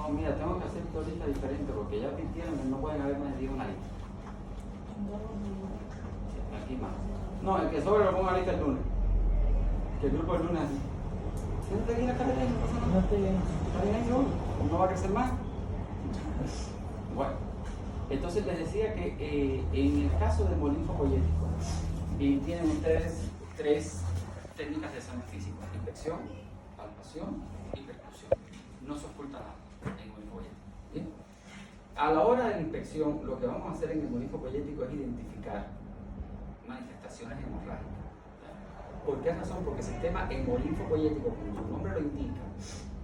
No, mira, tengo que hacer dos listas diferentes porque ya advirtieron que no pueden haber más de 10 una lista. Aquí más. No, el que sobre lo pongo a la lista el lunes. Que el grupo el lunes así. Siéntate aquí en la carretera, no pasa nada. No estoy bien. Está bien ahí solo. No va a crecer más. Bueno, entonces les decía que en el caso del molinfopoyético, tienen ustedes tres técnicas de examen físico: inspección, palpación y percusión. No se oculta nada en el molinfopoyético. ¿Bien? A la hora de la inspección, lo que vamos a hacer en el molinfopoyético es identificar manifestaciones hemorrágicas. ¿Por qué razón? Porque el sistema hemolinfopoyético, como su nombre lo indica,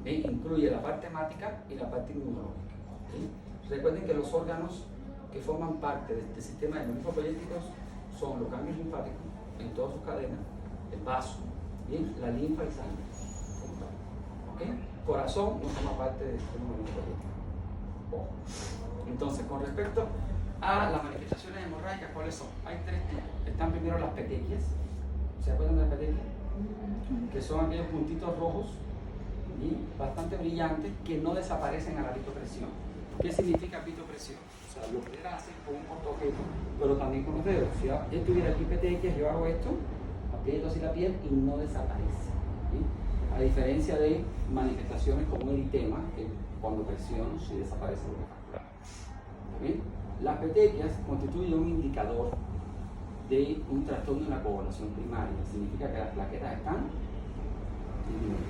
incluye la parte hemática y la parte inmunológica. ¿Sí? Recuerden que los órganos que forman parte de este sistema hemolinfopoyético son los ganglios linfáticos en todas sus cadenas, el vaso, ¿bien? La linfa y sangre. ¿Okay? Corazón no forma parte del sistema hemolinfopoyético. Entonces, con respecto a las manifestaciones hemorrágicas, ¿cuáles son? Hay tres tipos. Están primero las petequias. ¿Se acuerdan de las petequias? Que son aquellos puntitos rojos y bastante brillantes que no desaparecen a la pitopresión. ¿Qué significa pitopresión? O sea, lo pudiera hacer con un cortoobjeto, pero también con los dedos. Si yo tuviera aquí petequias, yo hago esto, aprieto así la piel y no desaparece. ¿Sí? A diferencia de manifestaciones como el eritema, que cuando presiono sí desaparece lo vascular. ¿Sí? Las petequias constituyen un indicador de un trastorno en la coagulación primaria. Significa que las plaquetas están disminuidas.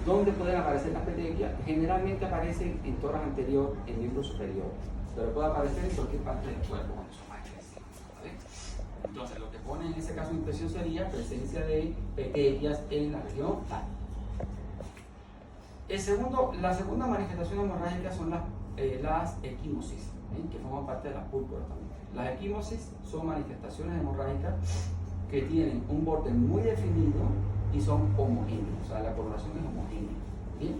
¿Dónde pueden aparecer las petequias? Generalmente aparecen en tórax anterior, en miembro superior, pero puede aparecer en cualquier parte del cuerpo cuando son más agresivos. ¿Vale? Entonces, lo que pone en ese caso de impresión sería presencia de petequias en la región tal. La segunda manifestación hemorrágica son las equimosis, que forman parte de las púrpuras también. Las equimosis son manifestaciones hemorrágicas que tienen un borde muy definido y son homogéneos, o sea, la coloración es homogénea. ¿Bien?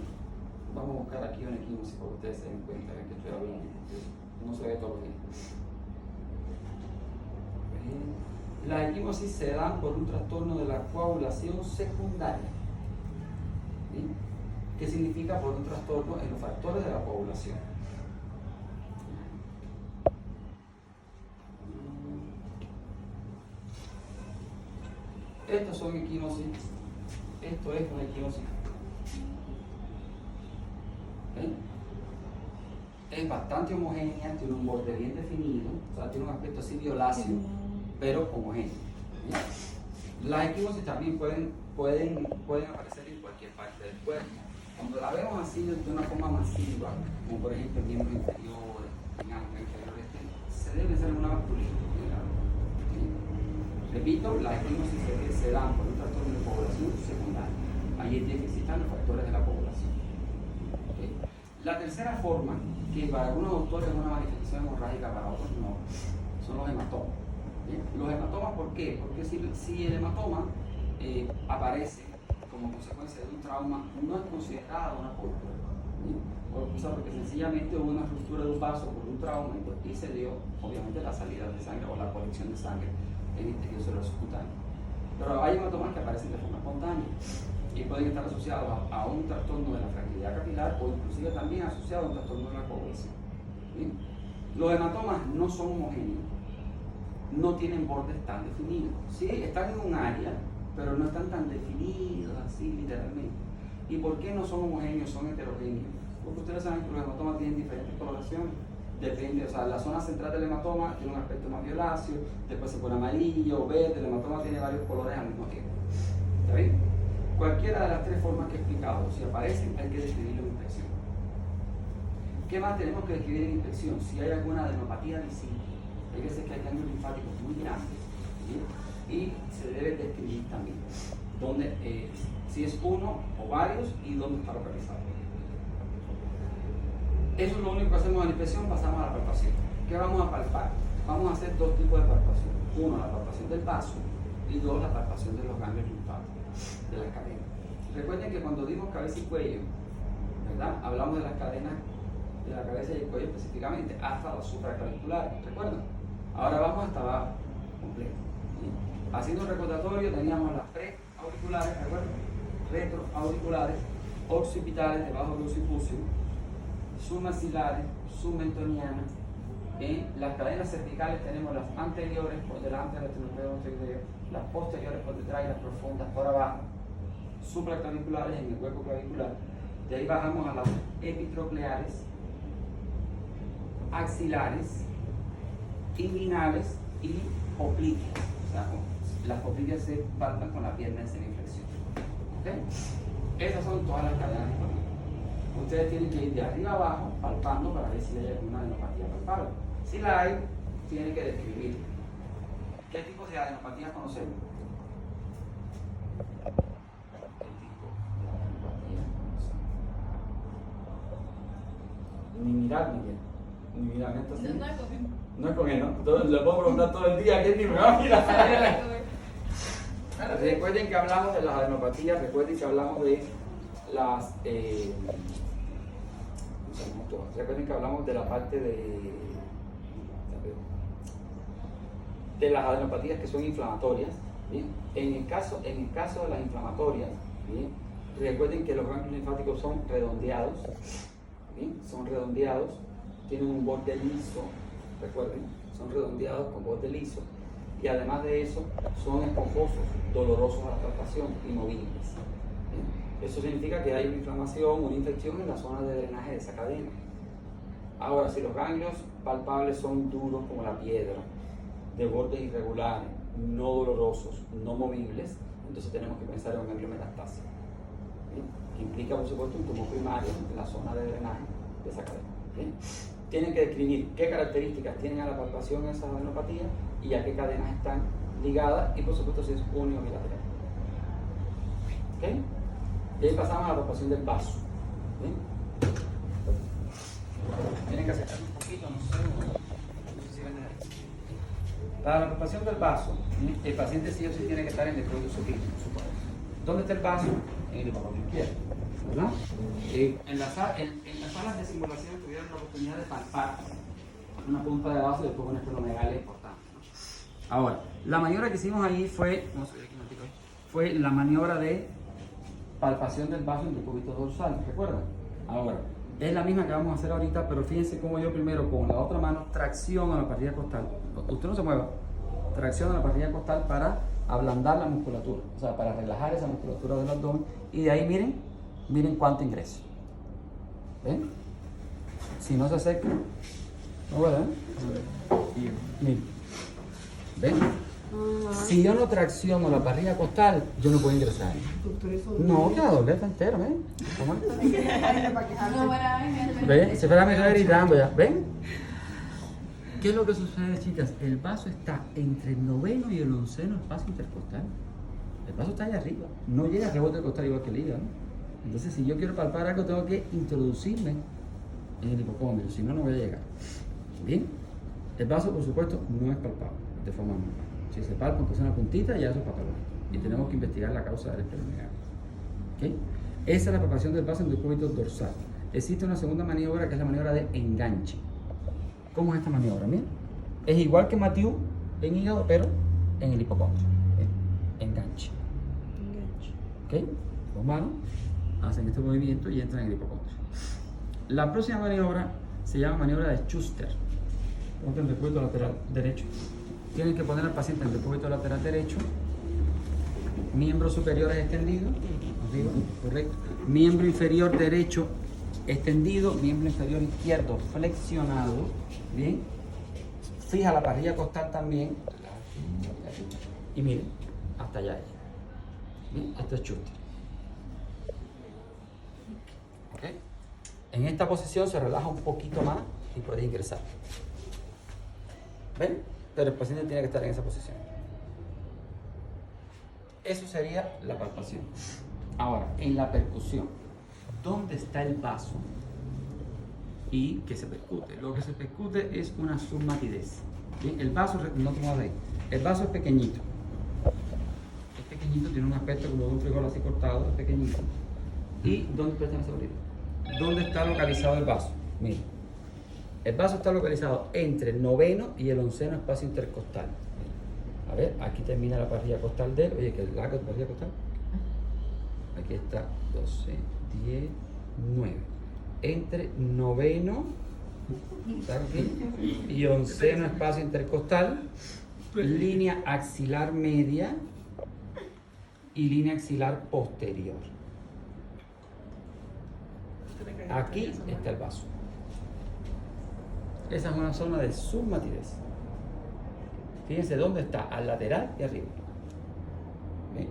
Vamos a buscar aquí una equimosis para que ustedes se den cuenta de que estoy hablando, no se ve todo bien. Las equimosis se dan por un trastorno de la coagulación secundaria. ¿Bien? ¿Qué significa por un trastorno en los factores de la coagulación? Estos son equimosis. Esto es una equimosis. ¿Ven? Es bastante homogénea, tiene un borde bien definido, o sea, tiene un aspecto así violáceo, pero homogéneo. ¿Bien? Las equimosis también pueden aparecer en cualquier parte del cuerpo. Cuando la vemos así de una forma masiva, como por ejemplo en miembros inferiores, en ángulos inferiores, se debe hacer una vasculitis. Repito, las equimosis se dan por un trastorno de población secundaria. Ahí es que existan los factores de la población. ¿Okay? La tercera forma, que para algunos autores es una manifestación hemorrágica, para otros no, son los hematomas. ¿Bien? Los hematomas, ¿por qué? Porque si el hematoma aparece como consecuencia de un trauma, no es considerado una púrpura. Porque sencillamente hubo una ruptura de un vaso por un trauma y se dio, obviamente, la salida de sangre o la colección de sangre en el interior celular subcutáneo. Pero hay hematomas que aparecen de forma espontánea y pueden estar asociados a un trastorno de la fragilidad capilar o inclusive también asociados a un trastorno de la coagulación. ¿Bien? Los hematomas no son homogéneos, no tienen bordes tan definidos. Sí, están en un área, pero no están tan definidos así literalmente. ¿Y por qué no son homogéneos, son heterogéneos? Porque ustedes saben que los hematomas tienen diferentes coloraciones. Depende, o sea, la zona central del hematoma tiene un aspecto más violáceo, después se pone amarillo, verde, el hematoma tiene varios colores al mismo tiempo. ¿Está bien? Cualquiera de las tres formas que he explicado, si aparecen, hay que describirlo en inspección. ¿Qué más tenemos que describir en inspección? Si hay alguna adenopatía visible. Hay veces que hay ganglios linfáticos muy grandes, ¿sí? Y se debe describir también dónde, si es uno o varios y dónde está localizado. Eso es lo único que hacemos en la inspección. Pasamos a la palpación. ¿Qué vamos a palpar? Vamos a hacer dos tipos de palpación. Uno, la palpación del vaso, y dos, la palpación de los ganglios linfáticos, de las cadenas. Recuerden que cuando dimos cabeza y cuello, ¿verdad? Hablamos de las cadenas de la cabeza y el cuello específicamente, hasta los supraclaviculares. ¿Recuerdan? Ahora vamos hasta abajo, completo. ¿Sí? Haciendo un recordatorio, teníamos las preauriculares, ¿recuerdan? Retroauriculares occipitales debajo del occipucio, submaxilares, submentoniana. En las cadenas cervicales tenemos las anteriores por delante del esternocleidomastoideo, las posteriores por detrás y las profundas por abajo, supraclaviculares en el hueco clavicular. De ahí bajamos a las epitrocleares, axilares, inguinales y popliteas. O sea, las popliteas se palpan con la pierna en semiflexión. ¿Okay? Esas son todas las cadenas disponibles. Ustedes tienen que ir de arriba a abajo palpando para ver si hay alguna adenopatía palpable. Si la hay, tienen que describir qué tipo de adenopatía conocemos. ¿Qué tipo de adenopatía conocemos? Ni mirar, Miguel. Ni mirar, esto sí. No es con él. No es con él, ¿no? Entonces le puedo preguntar todo el día que ni me va a mirar. Recuerden que hablamos de las adenopatías, recuerden que hablamos de las recuerden que hablamos de la parte de las adenopatías que son inflamatorias. ¿Bien? En el caso de las inflamatorias, ¿bien? Recuerden que los ganglios linfáticos son redondeados, ¿bien? Son redondeados, tienen un borde liso, recuerden, son redondeados con borde liso. Y además de eso, son esponjosos, dolorosos a la palpación y movibles. ¿Bien? Eso significa que hay una inflamación, una infección en la zona de drenaje de esa cadena. Ahora, si los ganglios palpables son duros como la piedra, de bordes irregulares, no dolorosos, no movibles, entonces tenemos que pensar en un ganglio metastásico. ¿Bien? Que implica, por supuesto, un tumor primario en la zona de drenaje de esa cadena. ¿Bien? Tienen que describir qué características tienen a la palpación esas adenopatías y a qué cadenas están ligadas y por supuesto si es uni o bilateral. ¿Okay? Y ahí pasamos a la palpación del vaso. ¿Bien? Tienen que acercar un poquito, no sé si ven ahí. Para la palpación del vaso, el paciente sí o sí tiene que estar en el decúbito supino, por supuesto. ¿Dónde está el vaso? En el hipocondrio izquierdo, ¿verdad? En las salas de simulación tuvieron la oportunidad de palpar una punta de vaso y después una esplenomegalia importante, ¿no? Ahora, la maniobra que hicimos ahí fue la maniobra de palpación del vaso en el decúbito dorsal, ¿recuerdan? Ahora, es la misma que vamos a hacer ahorita, pero fíjense cómo yo primero con la otra mano tracciono la parrilla costal. Usted no se mueva. Tracciono la parrilla costal para ablandar la musculatura, o sea, para relajar esa musculatura del abdomen. Y de ahí miren cuánto ingresa. ¿Ven? Si no se acerca, no puede, ¿eh? Miren. ¿Ven? Si yo no tracciono la parrilla costal, yo no puedo ingresar. No, que la dobleta entera, ¿ven? ¿Cómo? ¿Ven? Se espera, me está gritando ya. ¿Ven? ¿Qué es lo que sucede, chicas? El vaso está entre el noveno y el onceno espacio intercostal. El vaso está allá arriba. No llega al rebote costal igual que el hígado, ¿no? Entonces, si yo quiero palpar algo, tengo que introducirme en el hipocondrio. Si no, no voy a llegar. ¿Bien? El vaso, por supuesto, no es palpable de forma normal. Si se palpa, aunque sea una puntita, ya eso es patológico. Y tenemos que investigar la causa del esplenomegalia. ¿Okay? Esa es la palpación del vaso en el decúbito dorsal. Existe una segunda maniobra que es la maniobra de enganche. ¿Cómo es esta maniobra? Miren, es igual que Mathieu en hígado, pero en el hipocondrio. Enganche. ¿Ok? Dos manos hacen este movimiento y entran en el hipocondrio. La próxima maniobra se llama maniobra de Schuster. Ponte el decúbito lateral derecho. Tienen que poner al paciente en el decúbito lateral derecho, miembros superiores extendidos, arriba, correcto. Miembro inferior derecho extendido, miembro inferior izquierdo flexionado, bien. Fija la parrilla costal también. Y miren, hasta allá. Bien, esto es Schuster. ¿Okay? En esta posición se relaja un poquito más y puede ingresar. ¿Ven? Pero el paciente tiene que estar en esa posición. Eso sería la palpación. Ahora, en la percusión, ¿dónde está el vaso y qué se percute? Lo que se percute es una submatidez. ¿Bien? El vaso, no te muevas ahí. El vaso es pequeñito. Es pequeñito, tiene un aspecto como de un frijol así cortado, es pequeñito. ¿Y dónde pertenece ahorita? ¿Dónde está localizado el vaso? Mira. El vaso está localizado entre el noveno y el onceno espacio intercostal. A ver, aquí termina la parrilla costal de él. Oye, que larga tu parrilla costal. aquí está 12, 10, 9. Entre noveno, ¿está aquí? Y onceno espacio intercostal, línea axilar media y línea axilar posterior. Aquí está el vaso. Esa es una zona de submatidez. Fíjense dónde está, al lateral y arriba. ¿Bien?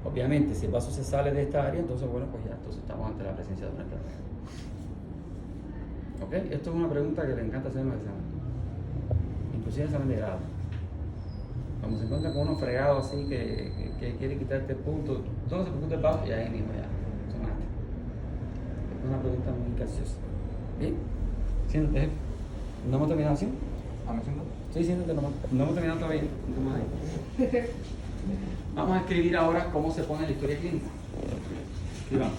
Obviamente, si el vaso se sale de esta área, entonces, bueno, pues ya, entonces estamos ante la presencia de una enfermedad. ¿Ok? Esto es una pregunta que le encanta hacer en los exámenes. Inclusive en examen de grado. Cuando se encuentra con uno fregado así que quiere quitarte el punto, ¿dónde se punto el vaso? Y ahí mismo ya, sonaste. Es una pregunta muy capciosa. Bien, siéntate, jefe. ¿No hemos terminado así? Estoy diciendo que no hemos terminado todavía. Vamos a escribir ahora cómo se pone la historia clínica. Escribamos.